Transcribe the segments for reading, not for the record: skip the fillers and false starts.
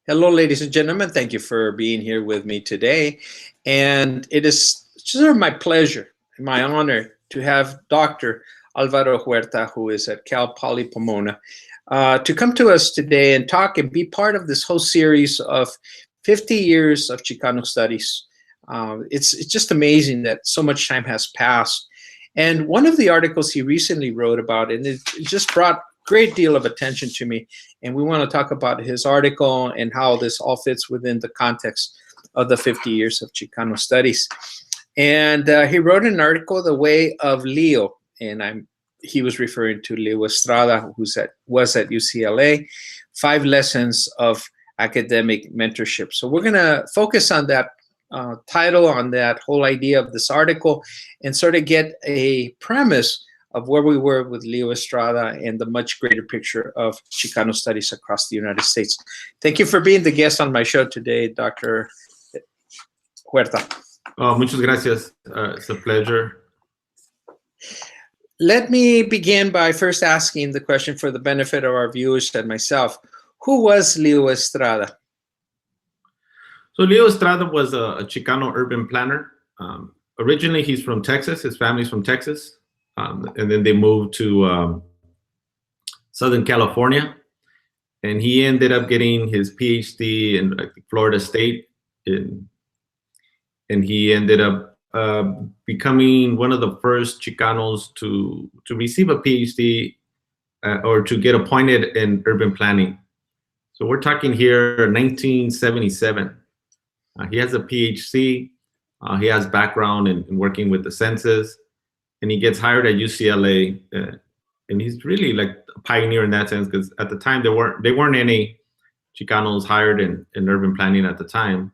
Hello, ladies and gentlemen. Thank you for being here with me today. And it is sort of my pleasure and my honor to have Dr. Alvaro Huerta, who is at Cal Poly Pomona, to come to us today and talk and be part of this whole series of 50 years of Chicano studies. It's just amazing that so much time has passed. And one of the articles he recently wrote about, and it just brought great deal of attention to me, and we want to talk about his article and how this all fits within the context of the 50 years of Chicano studies. And he wrote an article, The Way of Leo, and he was referring to Leo Stratham, was at UCLA, 5 Lessons of Academic Mentorship. So we're going to focus on that title, on that whole idea of this article, and sort of get a premise of where we were with Leo Stratham and the much greater picture of Chicano studies across the United States. Thank you for being the guest on my show today, Dr. Huerta. Oh, muchas gracias. It's a pleasure. Let me begin by first asking the question for the benefit of our viewers and myself. Who was Leo Stratham? So Leo Stratham was a Chicano urban planner. Originally, he's from Texas. His family's from Texas. And then they moved to Southern California, and he ended up getting his Ph.D. in Florida State, and he ended up becoming one of the first Chicanos to receive a Ph.D. Or to get appointed in urban planning. So we're talking here 1977. He has a PhD. He has background in working with the census. And he gets hired at UCLA, and he's really like a pioneer in that sense, because at the time there weren't any Chicanos hired in urban planning at the time.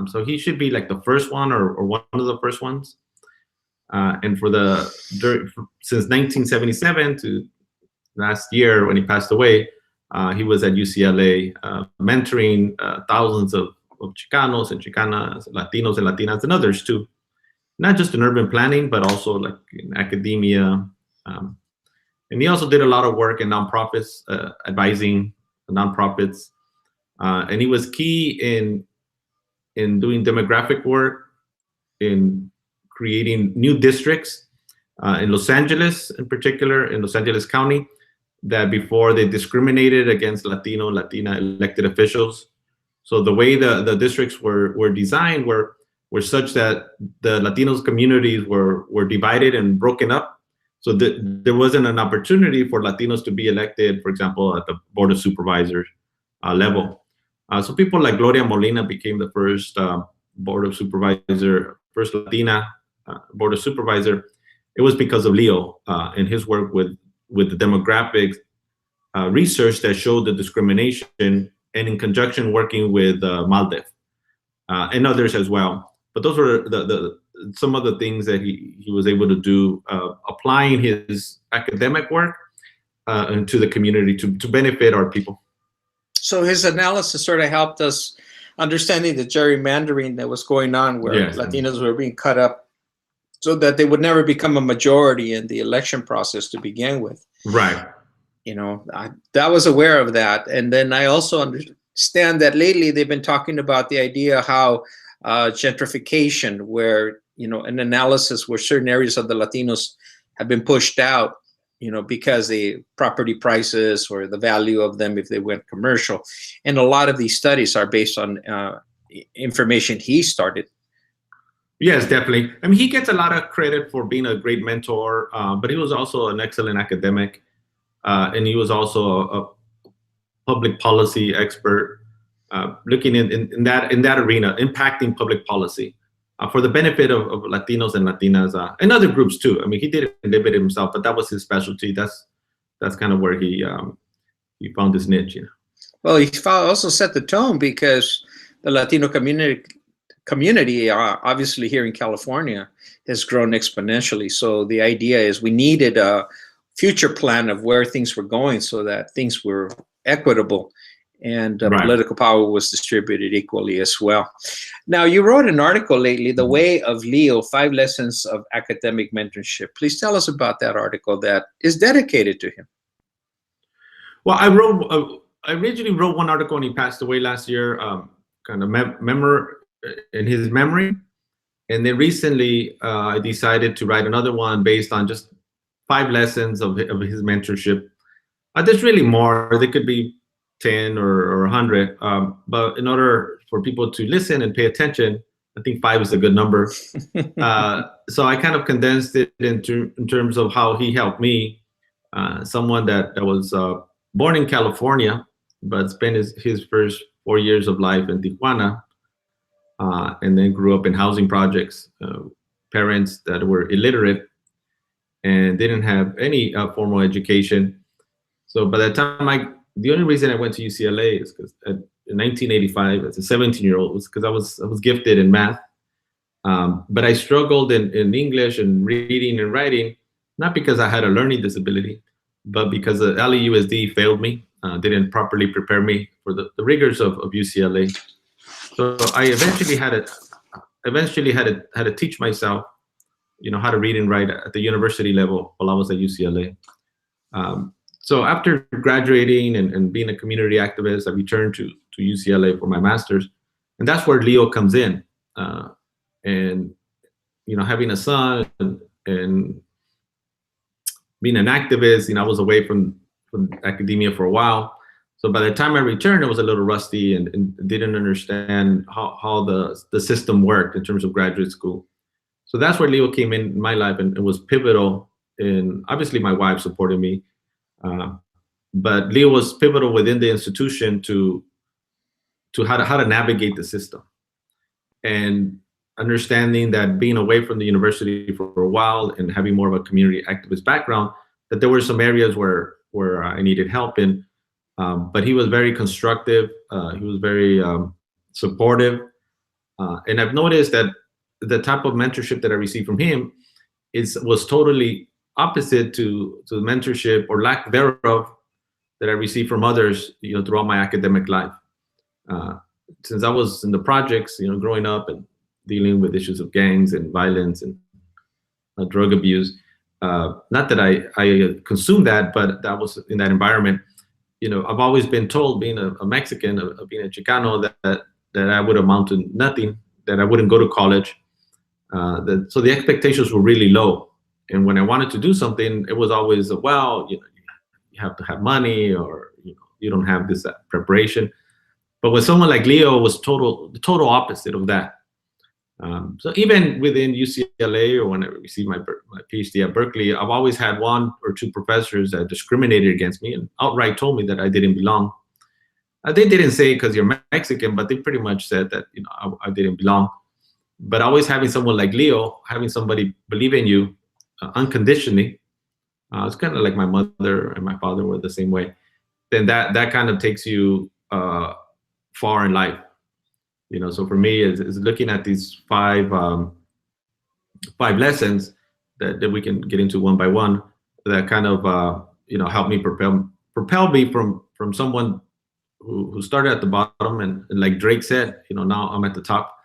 So he should be like the first one or one of the first ones. And since 1977 to last year when he passed away, he was at UCLA mentoring thousands of Chicanos and Chicanas, Latinos and Latinas, and others too. Not just in urban planning, but also like in academia. And he also did a lot of work in nonprofits, advising nonprofits. And he was key in doing demographic work, in creating new districts in Los Angeles, in particular, in Los Angeles County, that before they discriminated against Latino, Latina elected officials. So the way the districts were designed were such that the Latinos communities were divided and broken up. So there wasn't an opportunity for Latinos to be elected, for example, at the Board of Supervisors level. So people like Gloria Molina became the first Board of Supervisor, first Latina Board of Supervisor. It was because of Leo and his work with the demographic research that showed the discrimination, and in conjunction working with MALDEF and others as well. But those were some of the things that he was able to do, applying his academic work into the community to benefit our people. So his analysis sort of helped us understanding the gerrymandering that was going on, where yes, Latinos were being cut up so that they would never become a majority in the election process to begin with. Right. You know, I was aware of that. And then I also understand that lately they've been talking about the idea how gentrification, where, you know, an analysis where certain areas of the Latinos have been pushed out, you know, because the property prices or the value of them if they went commercial. And a lot of these studies are based on information he started. Yes, definitely. I mean, he gets a lot of credit for being a great mentor, but he was also an excellent academic, and he was also a public policy expert. Looking in that arena, impacting public policy for the benefit of Latinos and Latinas and other groups too. I mean, he didn't live it himself, but that was his specialty. That's kind of where he found his niche. You know? Well, he also set the tone, because the Latino community, obviously here in California, has grown exponentially. So the idea is we needed a future plan of where things were going so that things were equitable, and right, political power was distributed equally as well. Now, you wrote an article lately, The Way of Leo, 5 Lessons of Academic Mentorship. Please tell us about that article that is dedicated to him. Well, I wrote I originally wrote one article and he passed away last year, kind of in his memory. And then recently, I decided to write another one based on just 5 lessons of his mentorship. There's really more. There could be 10 or 100. But in order for people to listen and pay attention, I think 5 is a good number. So I kind of condensed it in terms of how he helped me, someone that was born in California, but spent his first 4 years of life in Tijuana, and then grew up in housing projects, parents that were illiterate and didn't have any formal education. So by the time the only reason I went to UCLA is because in 1985, as a 17-year-old, was because I was gifted in math. But I struggled in English and reading and writing, not because I had a learning disability, but because the LAUSD failed me, didn't properly prepare me for the rigors of UCLA. So I eventually had to teach myself, how to read and write at the university level while I was at UCLA. So after graduating and being a community activist, I returned to UCLA for my master's, and that's where Leo comes in. And having a son and being an activist, I was away from academia for a while. So by the time I returned, I was a little rusty and didn't understand how the system worked in terms of graduate school. So that's where Leo came in my life and was pivotal. And obviously my wife supported me, but Leo was pivotal within the institution to how to navigate the system, and understanding that being away from the university for a while and having more of a community activist background, that there were some areas where I needed help in. But he was very constructive. He was very supportive. And I've noticed that the type of mentorship that I received from him was totally opposite to the mentorship or lack thereof that I received from others, throughout my academic life. Since I was in the projects, growing up and dealing with issues of gangs and violence and drug abuse. Not that I consumed that, but that was in that environment. I've always been told, being a Mexican, being a Chicano, that I would amount to nothing, that I wouldn't go to college. So the expectations were really low. And when I wanted to do something, it was always, well, you have to have money, or you don't have this preparation. But with someone like Leo, was the total opposite of that. So even within UCLA, or when I received my Ph.D. at Berkeley, I've always had 1 or 2 professors that discriminated against me and outright told me that I didn't belong. They didn't say because you're Mexican, but they pretty much said that I didn't belong. But always having someone like Leo, having somebody believe in you unconditionally, it's kind of like my mother and my father were the same way. Then that kind of takes you far in life. So for me, is looking at these 5 lessons that we can get into one by one, that kind of help me propel me from someone who started at the bottom, and like Drake said, now I'm at the top.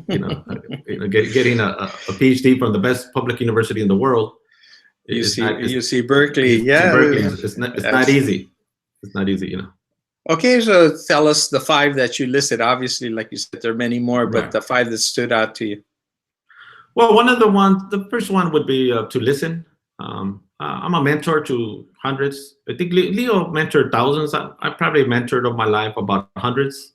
Getting a PhD from the best public university in the world. UC Berkeley, yeah. Berkeley, it's not easy. It's not easy, Okay, so tell us the 5 that you listed. Obviously, like you said, there are many more, but Right. the 5 that stood out to you. Well, the first one would be to listen. I'm a mentor to hundreds. I think Leo mentored thousands. I probably mentored of my life about hundreds,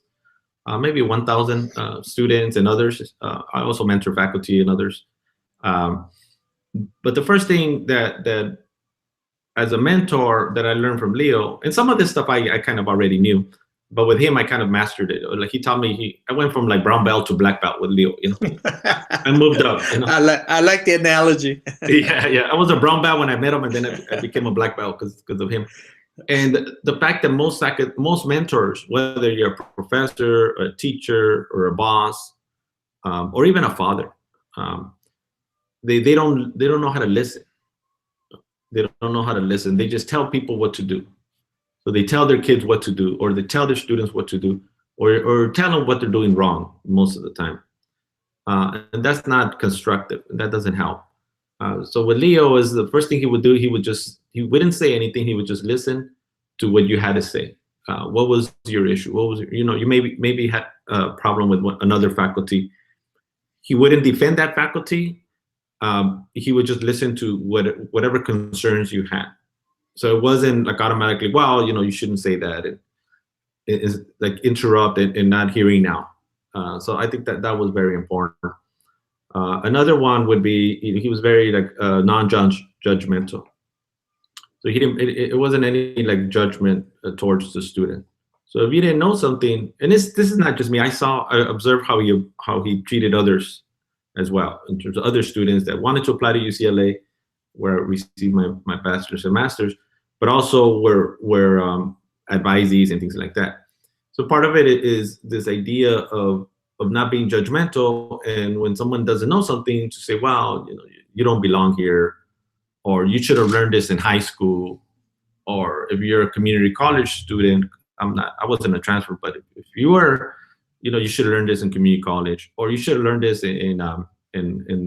maybe 1,000 students and others. I also mentor faculty and others. But the first thing that as a mentor that I learned from Leo, and some of this stuff I kind of already knew, but with him I kind of mastered it. Like he taught me, I went from like brown belt to black belt with Leo. I moved up. I like the analogy. yeah. I was a brown belt when I met him, and then I became a black belt because of him. And the fact that most mentors, whether you're a professor, a teacher, or a boss, or even a father, they don't know how to listen. They don't know how to listen. They just tell people what to do. So they tell their kids what to do, or they tell their students what to do, or tell them what they're doing wrong most of the time. And that's not constructive. That doesn't help. So with Leo, is the first thing he would do, he wouldn't say anything. He would just listen to what you had to say. What was your issue? What was, you maybe had a problem with another faculty. He wouldn't defend that faculty. He would just listen to whatever concerns you had. So it wasn't like automatically, well, you shouldn't say that. It is like interrupt and not hearing now. So I think that was very important. Another one would be he was very like non-judgmental. So he didn't. It wasn't any like judgment towards the student. So if you didn't know something, and this is not just me. I observed how he treated others as well, in terms of other students that wanted to apply to UCLA, where I received my bachelor's and master's, but also were advisees and things like that. So part of it is this idea of not being judgmental, and when someone doesn't know something, to say, well, you don't belong here, or you should have learned this in high school, or if you're a community college student, I wasn't a transfer, but if you were, you should have learned this in community college, or you should have learned this in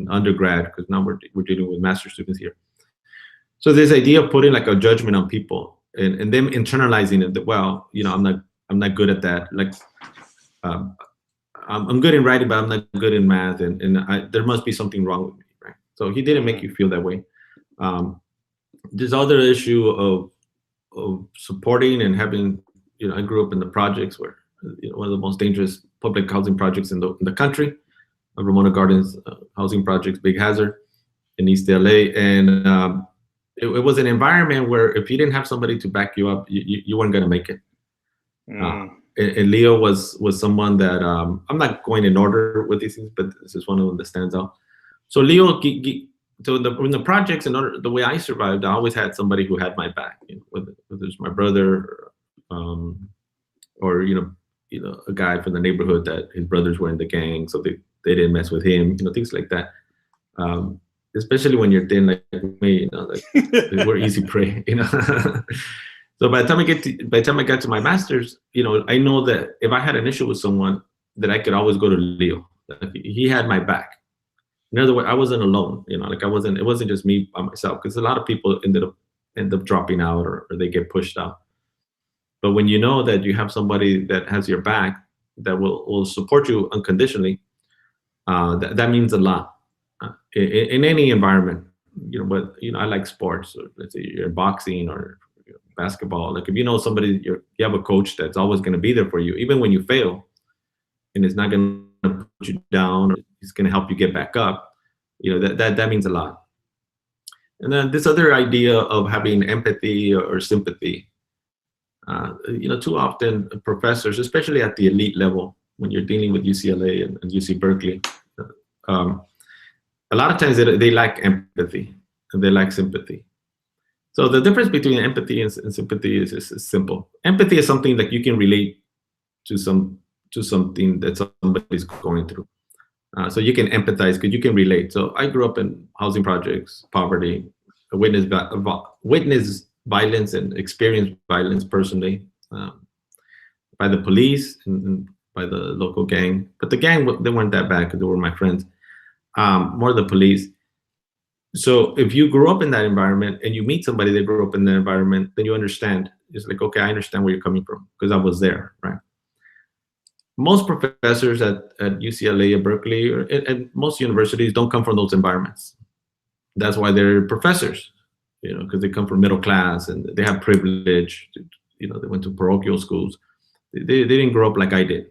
undergrad, because now we're dealing with master students here. So this idea of putting like a judgment on people and them internalizing it, that, well, I'm not good at that. Like, I'm good in writing, but I'm not good in math, and there must be something wrong with me, right? So he didn't make you feel that way. This other issue of supporting and having, I grew up in the projects where, one of the most dangerous public housing projects in the country, Pomona Gardens housing projects, Big Hazard in East LA, and it was an environment where if you didn't have somebody to back you up, you weren't going to make it. And Leo was someone that I'm not going in order with these things, but this is one of them that stands out. So Leo, so in the projects and the way I survived, I always had somebody who had my back, whether it's my brother, or a guy from the neighborhood that his brothers were in the gang, so they didn't mess with him, things like that. Especially when you're thin like me, like we're easy prey, So by the time I got to my master's, I know that if I had an issue with someone, that I could always go to Leo. He had my back. In other words, I wasn't alone. Like it wasn't just me by myself, because a lot of people end up dropping out or they get pushed out. But when you know that you have somebody that has your back, that will support you unconditionally, that means a lot in any environment. But I like sports. Or let's say you're boxing or basketball. Like if you know somebody, you have a coach that's always going to be there for you, even when you fail, and it's not going to put you down, or it's going to help you get back up. That means a lot. And then this other idea of having empathy or sympathy. Too often professors, especially at the elite level, when you're dealing with UCLA and UC Berkeley, a lot of times they lack empathy and they lack sympathy. So the difference between empathy and sympathy is simple. Empathy is something like you can relate to something that somebody's going through. So you can empathize because you can relate. So I grew up in housing projects, poverty, witness violence and experienced violence personally, by the police and by the local gang. But the gang, they weren't that bad because they were my friends. More the police. So if you grew up in that environment and you meet somebody that grew up in that environment, then you understand. It's like, okay, I understand where you're coming from because I was there, right? Most professors at UCLA or Berkeley and most universities don't come from those environments. That's why they're professors, because they come from middle class and they have privilege. They went to parochial schools. They didn't grow up like I did.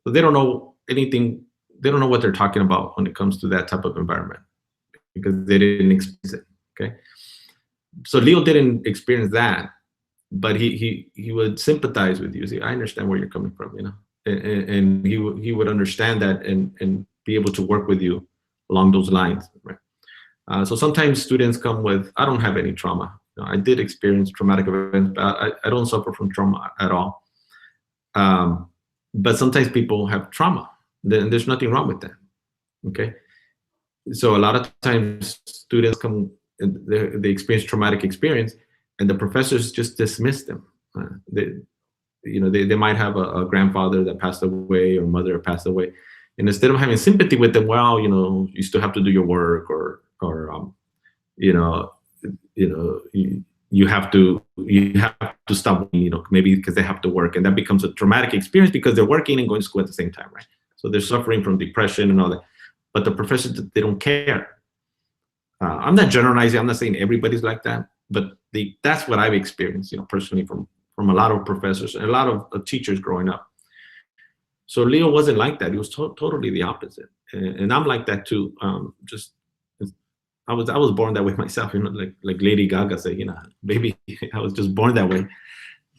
So they don't know anything. They don't know what they're talking about when it comes to that type of environment because they didn't experience it, okay? So Leo didn't experience that, but he would sympathize with you. See, I understand where you're coming from, and he would understand that and be able to work with you along those lines, right? So sometimes students come with, I don't have any trauma. I did experience traumatic events, but I don't suffer from trauma at all. But sometimes people have trauma. Then there's nothing wrong with that, okay? So a lot of times students come, and they experience traumatic experience, and the professors just dismiss them. They might have a grandfather that passed away or mother that passed away, and instead of having sympathy with them, well, you still have to do your work, or you have to you have to stop, maybe because they have to work, and that becomes a traumatic experience because they're working and going to school at the same time, right? So they're suffering from depression and all that. But the professors, they don't care. I'm not generalizing. I'm not saying everybody's like that, but that's what I've experienced, personally from a lot of professors and a lot of teachers growing up. So Leo wasn't like that. He was totally the opposite, and I'm like that too. I was born that way myself, like Lady Gaga said, baby, I was just born that way.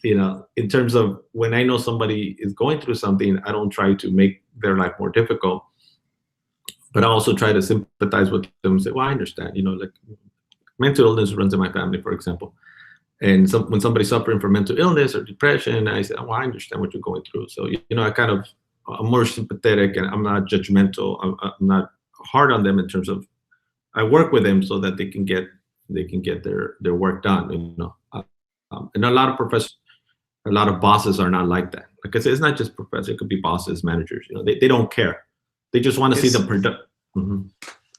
In terms of when I know somebody is going through something, I don't try to make their life more difficult, but I also try to sympathize with them and say, well, I understand, like mental illness runs in my family, for example. And when somebody's suffering from mental illness or depression, I say, well, I understand what you're going through. So, I'm more sympathetic, and I'm not judgmental. I'm not hard on them in terms of, I work with them so that they can get their work done. And a lot of professors, a lot of bosses are not like that. Like I said, it's not just professors; it could be bosses, managers. They don't care. They just want to see the product. Mm-hmm.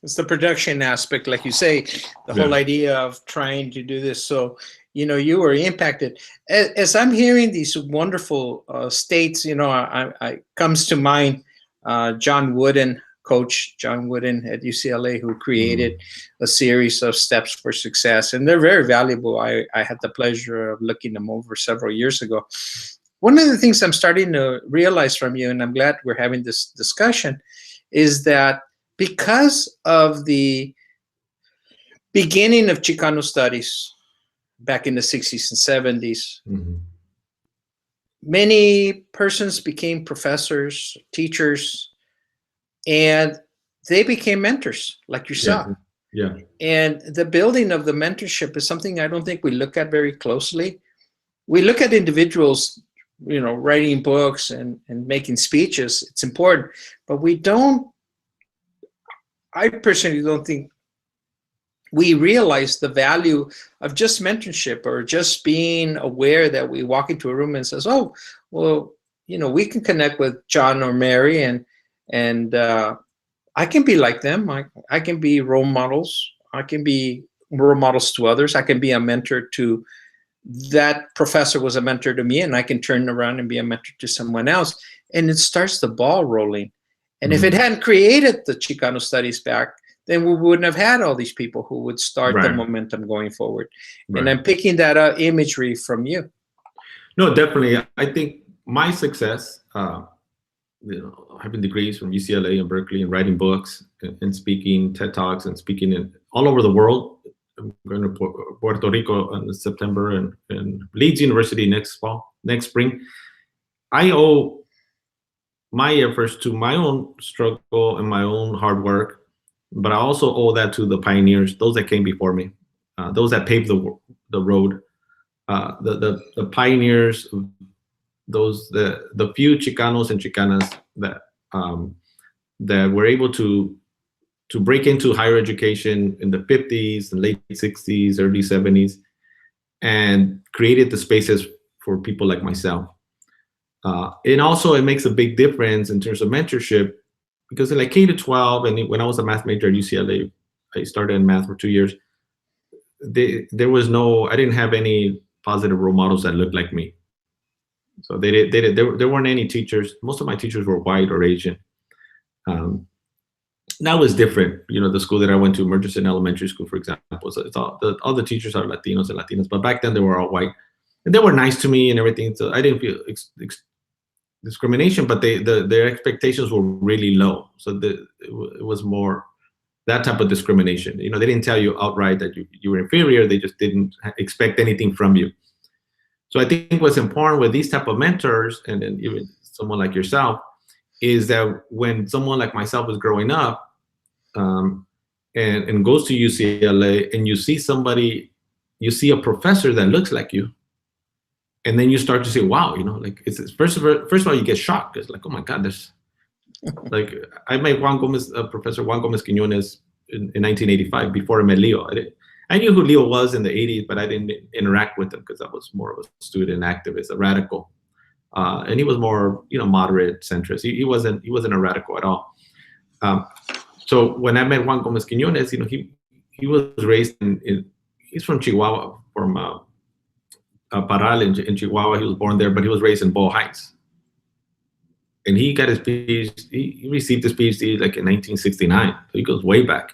It's the production aspect, like you say, the whole idea of trying to do this. So, you were impacted. As I'm hearing these wonderful states, I comes to mind John Wooden, Coach John Wooden at UCLA, who created a series of steps for success, and they're very valuable. I had the pleasure of looking them over several years ago. One of the things I'm starting to realize from you, and I'm glad we're having this discussion, is that because of the beginning of Chicano studies back in the 60s and 70s, many persons became professors, teachers, and they became mentors like yourself. Yeah. And the building of the mentorship is something I don't think we look at very closely. We look at individuals, writing books and making speeches. It's important, but I personally don't think we realize the value of just mentorship, or just being aware that we walk into a room and says, oh, well, we can connect with John or Mary, and I can be like them. I can be role models. I can be role models to others. I can be a mentor to that professor was a mentor to me, and I can turn around and be a mentor to someone else. And it starts the ball rolling. And if it hadn't created the Chicano studies back, then we wouldn't have had all these people who would start the momentum going forward. And I'm picking that imagery from you. No, definitely. I think my success, having degrees from UCLA and Berkeley, and writing books and speaking TED Talks and speaking all over the world. I'm going to Puerto Rico in September and Leeds University next spring. I owe my efforts to my own struggle and my own hard work, but I also owe that to the pioneers, those that came before me, those that paved the road, the pioneers, the few Chicanos and Chicanas that were able to break into higher education in the 50s and late 60s, early 70s, and created the spaces for people like myself. And also it makes a big difference in terms of mentorship, because in like K to 12, and when I was a math major at UCLA, I started in math for 2 years. I didn't have any positive role models that looked like me. So there weren't any teachers. Most of my teachers were white or Asian. Now it's different. The school that I went to, Murchison Elementary School, for example, so it's all the teachers are Latinos and Latinas, but back then they were all white, and they were nice to me and everything. So I didn't feel discrimination, but their expectations were really low. So it was more that type of discrimination. They didn't tell you outright that you were inferior. They just didn't expect anything from you. So I think what's important with these type of mentors, and then even someone like yourself, is that when someone like myself is growing up and goes to UCLA, and you see a professor that looks like you, and then you start to say, wow, like it's first of all, you get shocked. It's like, oh my God, there's like, I met Professor Juan Gomez Quiñones in 1985 before I met Leo. I knew who Leo was in the 80s, but I didn't interact with him because I was more of a student activist, a radical. And he was more, moderate centrist. He wasn't a radical at all. So when I met Juan Gomez Quiñones, he was raised he's from Chihuahua, from Parral in Chihuahua. He was born there, but he was raised in Bow Heights. And he got his PhD, he received his PhD like in 1969. So he goes way back.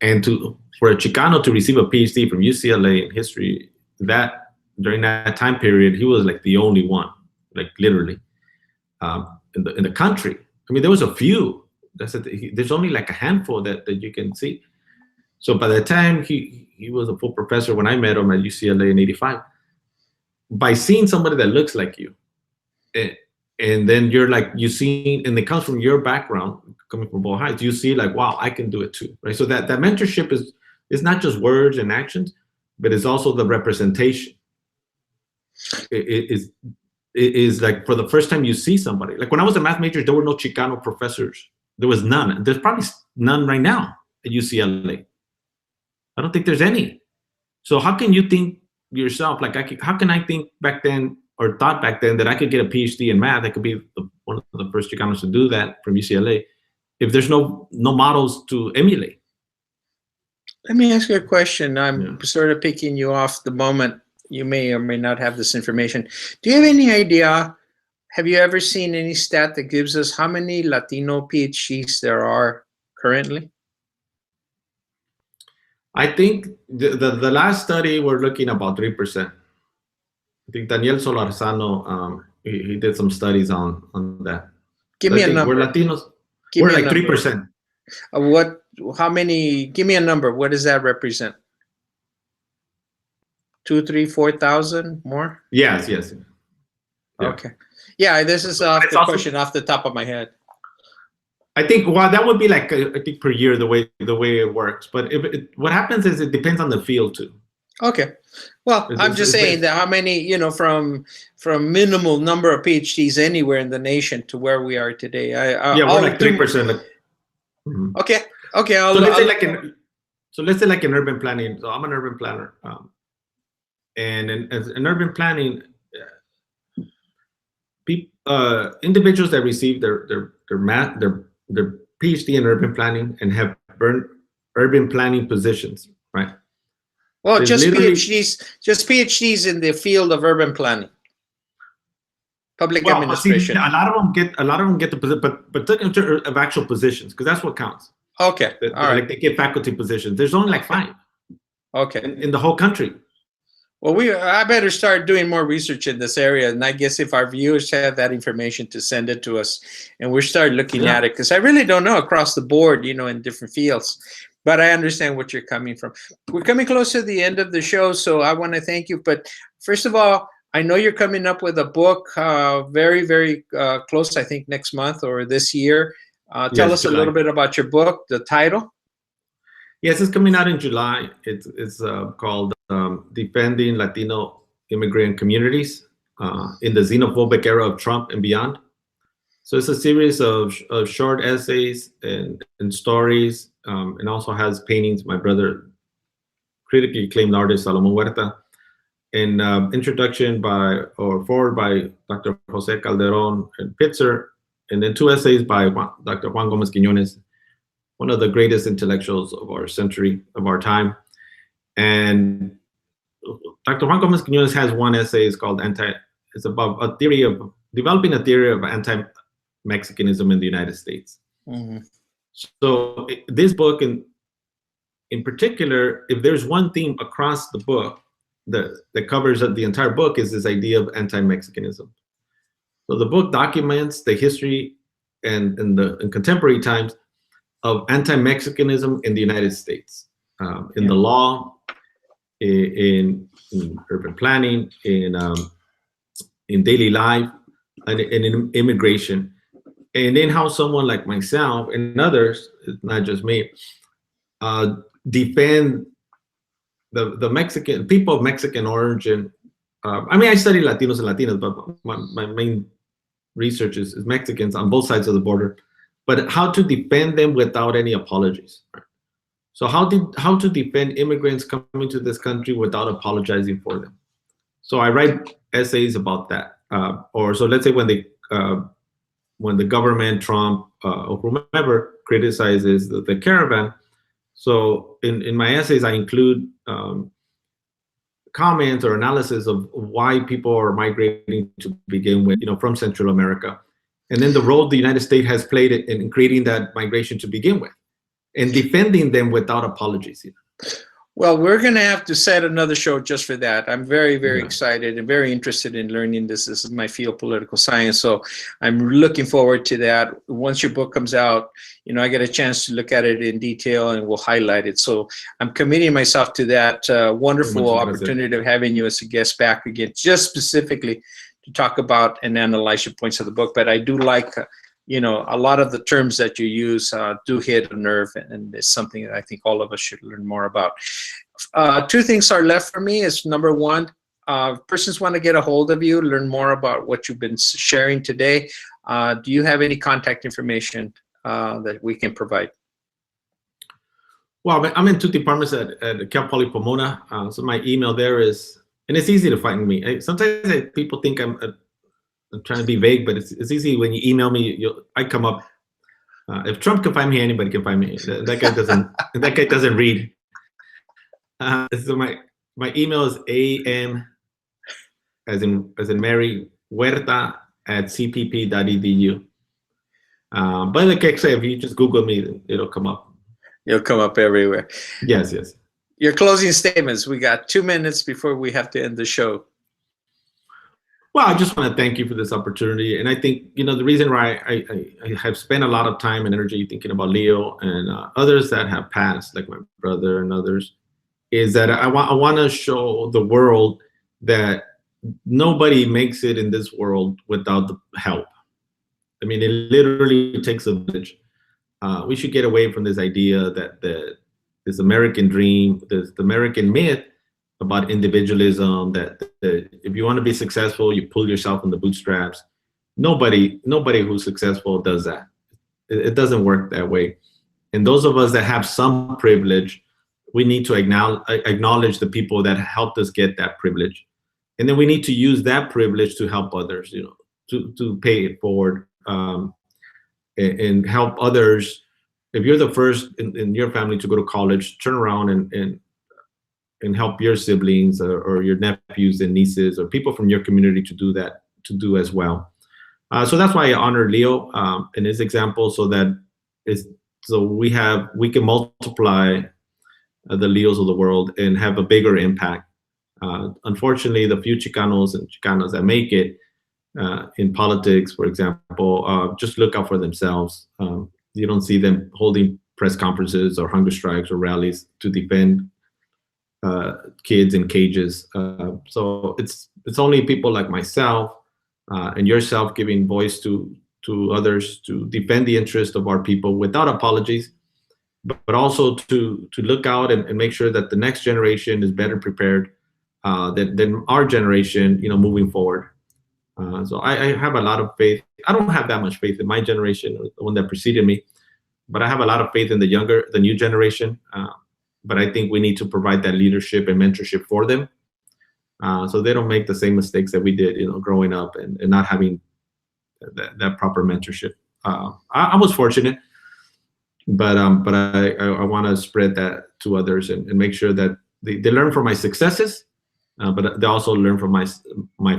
And for a Chicano to receive a PhD from UCLA in history, that during that time period, he was like the only one, like literally, in the country. I mean, there was a few. There's only like a handful that you can see. So by the time he was a full professor when I met him at UCLA in '85, by seeing somebody that looks like you, and then you're like, you see, and it comes from your background, coming from Bow Heights, you see like, wow, I can do it too, right? So that mentorship is not just words and actions, but it's also the representation. It is like for the first time you see somebody. Like when I was a math major, there were no Chicano professors. There was none. There's probably none right now at UCLA. I don't think there's any. So how can you think yourself, like how can I think back then, or thought back then, that I could get a PhD in math? I could be one of the first Chicanos to do that from UCLA, if there's no models to emulate. Let me ask you a question. I'm sort of picking you off the moment. You may or may not have this information. Do you have any idea, have you ever seen any stat that gives us how many Latino PhDs there are currently? I think the last study, we're looking about 3%. I think Daniel Solorzano, he did some studies on that. Give me a number. We're Latinos. We're like 3%. How many? Give me a number. What does that represent? 2, 3, 4,000 more? Yes. Yeah. Okay. Yeah, this is off the question off the top of my head. I think that would be like I think per year the way it works. But what happens is it depends on the field too. Okay. Well, I'm just saying that how many, from minimal number of PhDs anywhere in the nation to where we are today. We're like 3%. Okay. So let's say like in urban planning. So I'm an urban planner, and in urban planning, individuals that receive their PhD in urban planning and have earned urban planning positions, right? Well, just PhDs in the field of urban planning, public administration. See, a lot of them get the position, but in terms of actual positions, because that's what counts. Okay, all right. Like they get faculty positions. There's only like 5. Okay. In the whole country. Well, I better start doing more research in this area, and I guess if our viewers have that information to send it to us, and we start looking at it, because I really don't know across the board, in different fields. But I understand what you're coming from. We're coming close to the end of the show, so I want to thank you. But first of all, I know you're coming up with a book very, very close, I think next month or this year. Tell us a little bit about your book, the title. Yes, it's coming out in July. It's called Defending Latino Immigrant Communities in the Xenophobic Era of Trump and Beyond. So it's a series of short essays and stories, and also has paintings. My brother, critically acclaimed artist Alvaro Huerta, and introduction forward by Dr. Jose Calderon and Pitzer, and then 2 essays by Dr. Juan Gomez Quiñones, one of the greatest intellectuals of our century, of our time. And Dr. Juan Gomez Quiñones has one essay. It's called it's about developing a theory of anti-Mexicanism in the United States. Mm-hmm. So this book, in particular, if there's one theme across the book that covers the entire book, is this idea of anti-Mexicanism. So the book documents the history and in contemporary times of anti-Mexicanism in the United States, in the law, in urban planning, in daily life, and in immigration, and then how someone like myself and others, not just me, defend the Mexican people of Mexican origin. I mean, I study Latinos and Latinas, but my main research is Mexicans on both sides of the border. But how to defend them without any apologies. Right? So how to defend immigrants coming to this country without apologizing for them. So I write essays about that. So let's say when the government, Trump, or whomever criticizes the caravan. So in my essays, I include comments or analysis of why people are migrating to begin with, from Central America, and then the role the United States has played in creating that migration to begin with, and defending them without apologies. Well, we're going to have to set another show just for that. I'm very, very Yeah. excited and very interested in learning this. This is my field, political science. So I'm looking forward to that. Once your book comes out, I get a chance to look at it in detail and we'll highlight it. So I'm committing myself to that wonderful opportunity of having you as a guest back again, just specifically to talk about and analyze your points of the book. But I do like a lot of the terms that you use do hit a nerve, and it's something that I think all of us should learn more about. Two things are left for me. Is number one, persons want to get a hold of you, learn more about what you've been sharing today. Do you have any contact information that we can provide? Well, I'm in two departments at Cal Poly Pomona, so my email there is, and it's easy to find me. Sometimes people think I'm trying to be vague, but it's easy when you email me. I come up. If Trump can find me, anybody can find me. That guy doesn't. That guy doesn't read. So my email is am as in Mary Huerta at cpp.edu. But like I say, if you just Google me, it'll come up. You'll come up everywhere. Yes. Your closing statements. We got 2 minutes before we have to end the show. Well, I just want to thank you for this opportunity. And I think, the reason why I have spent a lot of time and energy thinking about Leo and others that have passed, like my brother and others, is that I want to show the world that nobody makes it in this world without the help. I mean, it literally takes a village. We should get away from this idea that this American dream, this American myth about individualism, that if you want to be successful, you pull yourself in the bootstraps. Nobody who's successful does that. It doesn't work that way. And those of us that have some privilege, we need to acknowledge the people that helped us get that privilege. And then we need to use that privilege to help others, to pay it forward and help others. If you're the first in your family to go to college, turn around and help your siblings or your nephews and nieces or people from your community to do as well. So that's why I honor Leo in his example, so we can multiply the Leos of the world and have a bigger impact. Unfortunately, the few Chicanos and Chicanas that make it in politics, for example, just look out for themselves. You don't see them holding press conferences or hunger strikes or rallies to defend kids in cages. So it's only people like myself and yourself giving voice to others to defend the interest of our people without apologies, but also to look out and make sure that the next generation is better prepared than our generation, moving forward. So I have a lot of faith. I don't have that much faith in my generation, the one that preceded me, but I have a lot of faith in the new generation. But I think we need to provide that leadership and mentorship for them, so they don't make the same mistakes that we did, growing up and not having that proper mentorship. I was fortunate, but I want to spread that to others and make sure that they learn from my successes, but they also learn from my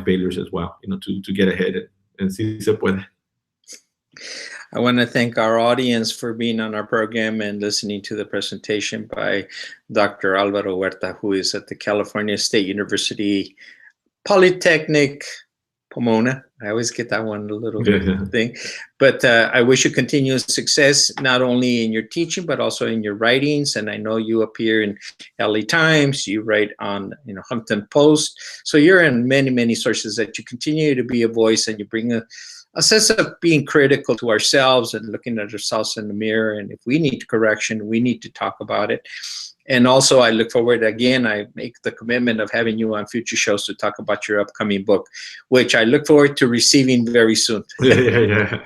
failures as well, to get ahead and see se puede. I want to thank our audience for being on our program and listening to the presentation by Dr. Alvaro Huerta, who is at the California State University Polytechnic, Pomona. I always get that one a little thing. But I wish you continuous success, not only in your teaching, but also in your writings. And I know you appear in LA Times, you write on Huffington Post. So you're in many, many sources that you continue to be a voice, and you bring a sense of being critical to ourselves and looking at ourselves in the mirror. And if we need correction, we need to talk about it. And also, I look forward, again, I make the commitment of having you on future shows to talk about your upcoming book, which I look forward to receiving very soon. Yeah.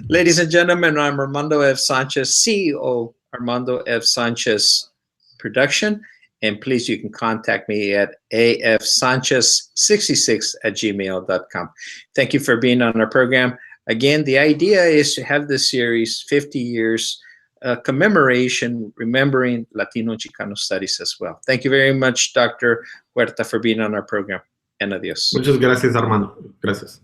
Ladies and gentlemen, I'm Armando F. Sanchez, CEO Armando F. Sanchez Production. And please, you can contact me at afsanchez66@gmail.com. Thank you for being on our program. Again, the idea is to have this series 50 years commemoration, remembering Latino and Chicano studies as well. Thank you very much, Dr. Huerta, for being on our program. And adios. Muchas gracias, Armando. Gracias.